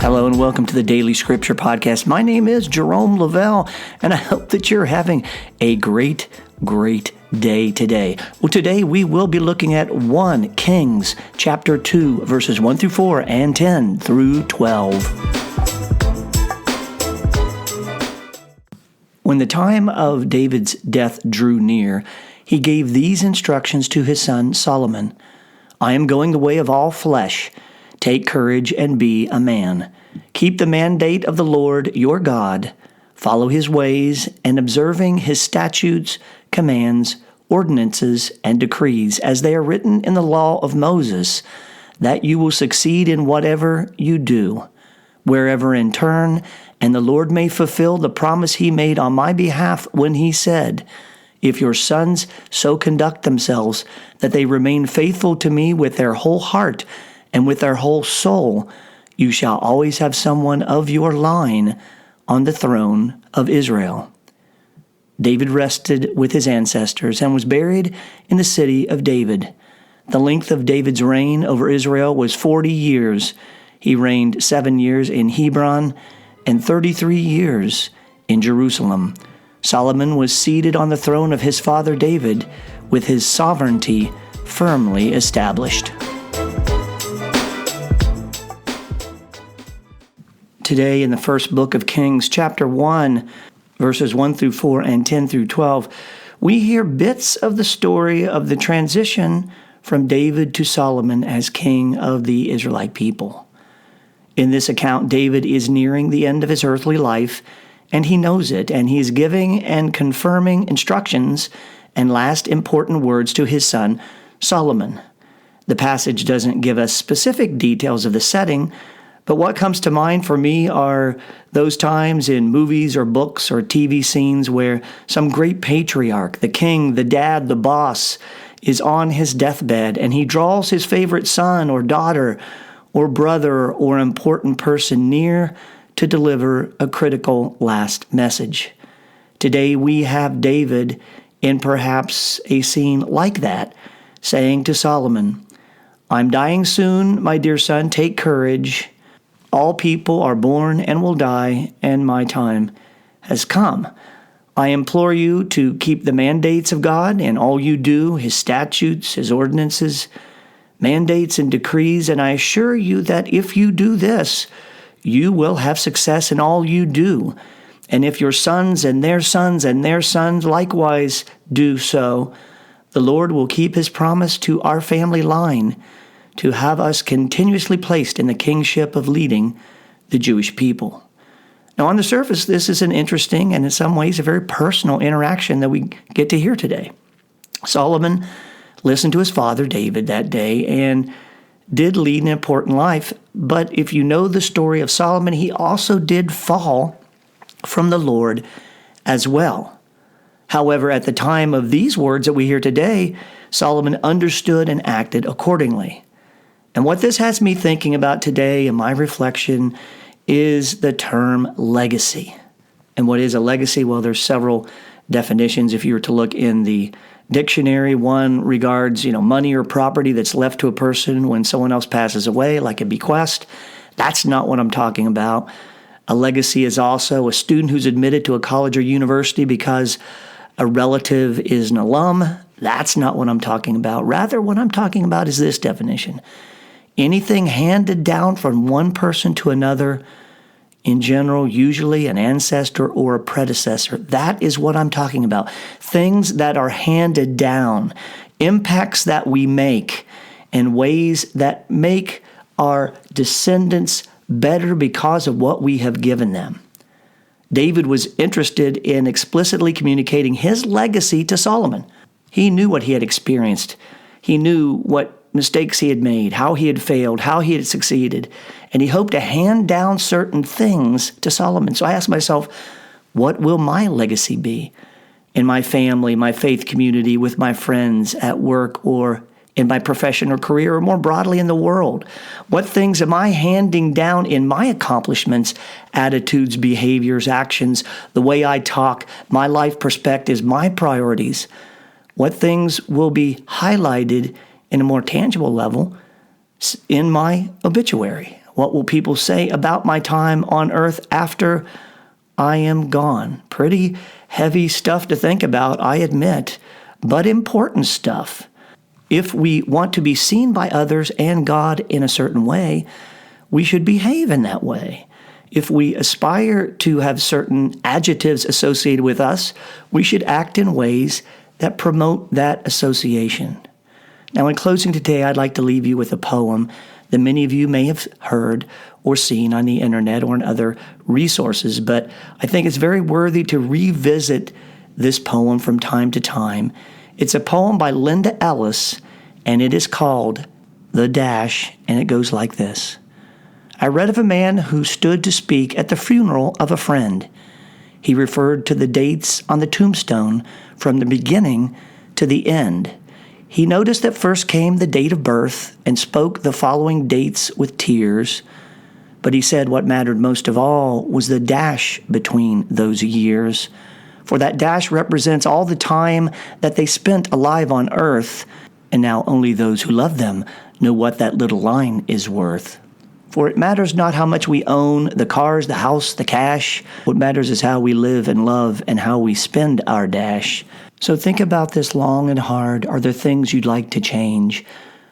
Hello and welcome to the Daily Scripture Podcast. My name is Jerome Lavelle, and I hope that you're having a great day today. Well, today we will be looking at 1 Kings chapter 2, verses 1 through 4 and 10 through 12. When the time of David's death drew near, he gave these instructions to his son Solomon. I am going the way of all flesh. Take courage and be a man. Keep the mandate of the Lord your God. Follow his ways and observing his statutes, commands, ordinances, and decrees as they are written in the law of Moses, that you will succeed in whatever you do, wherever in turn, and the Lord may fulfill the promise he made on my behalf when he said, if your sons so conduct themselves that they remain faithful to me with their whole heart and with their whole soul, you shall always have someone of your line on the throne of Israel. David rested with his ancestors and was buried in the city of David. The length of David's reign over Israel was 40 years. He reigned 7 years in Hebron and 33 years in Jerusalem. Solomon was seated on the throne of his father David, with his sovereignty firmly established. Today in the first book of Kings, chapter 1, verses 1 through 4 and 10 through 12, we hear bits of the story of the transition from David to Solomon as king of the Israelite people. In this account, David is nearing the end of his earthly life, and he knows it, and he is giving and confirming instructions and last important words to his son, Solomon. The passage doesn't give us specific details of the setting, but what comes to mind for me are those times in movies or books or TV scenes where some great patriarch, the king, the dad, the boss, is on his deathbed and he draws his favorite son or daughter or brother or important person near to deliver a critical last message. Today we have David in perhaps a scene like that, saying to Solomon, I'm dying soon, my dear son, take courage. All people are born and will die, and my time has come. I implore you to keep the mandates of God in all you do, his statutes, his ordinances, mandates and decrees, and I assure you that if you do this, you will have success in all you do. And if your sons and their sons and their sons likewise do so, the Lord will keep his promise to our family line to have us continuously placed in the kingship of leading the Jewish people. Now, on the surface, this is an interesting and in some ways a very personal interaction that we get to hear today. Solomon listened to his father David that day and did lead an important life, but if you know the story of Solomon, he also did fall from the Lord as well. However, at the time of these words that we hear today, Solomon understood and acted accordingly. And what this has me thinking about today in my reflection is the term legacy. And what is a legacy? Well, there's several definitions. If you were to look in the dictionary, one regards, money or property that's left to a person when someone else passes away, like a bequest. That's not what I'm talking about. A legacy is also a student who's admitted to a college or university because a relative is an alum. That's not what I'm talking about. Rather, what I'm talking about is this definition. Anything handed down from one person to another, in general, usually an ancestor or a predecessor. That is what I'm talking about. Things that are handed down, impacts that we make, and ways that make our descendants better because of what we have given them. David was interested in explicitly communicating his legacy to Solomon. He knew what he had experienced. He knew what mistakes he had made, how he had failed, how he had succeeded, and he hoped to hand down certain things to Solomon. So I asked myself, what will my legacy be in my family, my faith community, with my friends, at work, or in my profession or career, or more broadly in the world? What things am I handing down in my accomplishments, attitudes, behaviors, actions, the way I talk, my life perspectives, my priorities? What things will be highlighted in a more tangible level in my obituary? What will people say about my time on earth after I am gone? Pretty heavy stuff to think about, I admit, but important stuff. If we want to be seen by others and God in a certain way, we should behave in that way. If we aspire to have certain adjectives associated with us, we should act in ways that promote that association. Now, in closing today, I'd like to leave you with a poem that many of you may have heard or seen on the internet or in other resources, but I think it's very worthy to revisit this poem from time to time. It's a poem by Linda Ellis, and it is called The Dash, and it goes like this. I read of a man who stood to speak at the funeral of a friend. He referred to the dates on the tombstone from the beginning to the end. He noticed that first came the date of birth and spoke the following dates with tears. But he said what mattered most of all was the dash between those years. For that dash represents all the time that they spent alive on earth, and now only those who love them know what that little line is worth. For it matters not how much we own, the cars, the house, the cash. What matters is how we live and love and how we spend our dash. So think about this long and hard. Are there things you'd like to change?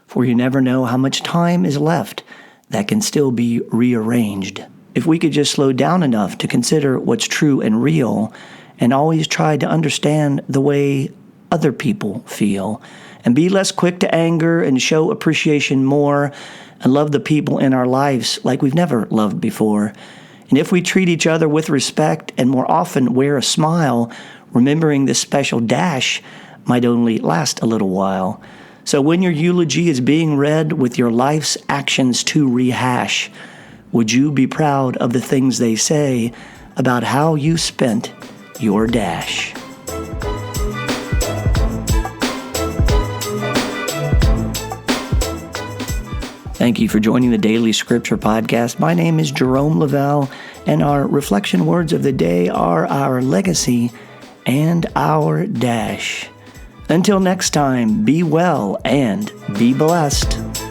For you never know how much time is left that can still be rearranged. If we could just slow down enough to consider what's true and real and always try to understand the way other people feel and be less quick to anger and show appreciation more and love the people in our lives like we've never loved before. And if we treat each other with respect and more often wear a smile, remembering this special dash might only last a little while. So when your eulogy is being read with your life's actions to rehash, would you be proud of the things they say about how you spent your dash? Thank you for joining the Daily Scripture Podcast. My name is Jerome Lavelle, and our reflection words of the day are our legacy and our dash. Until next time, be well and be blessed.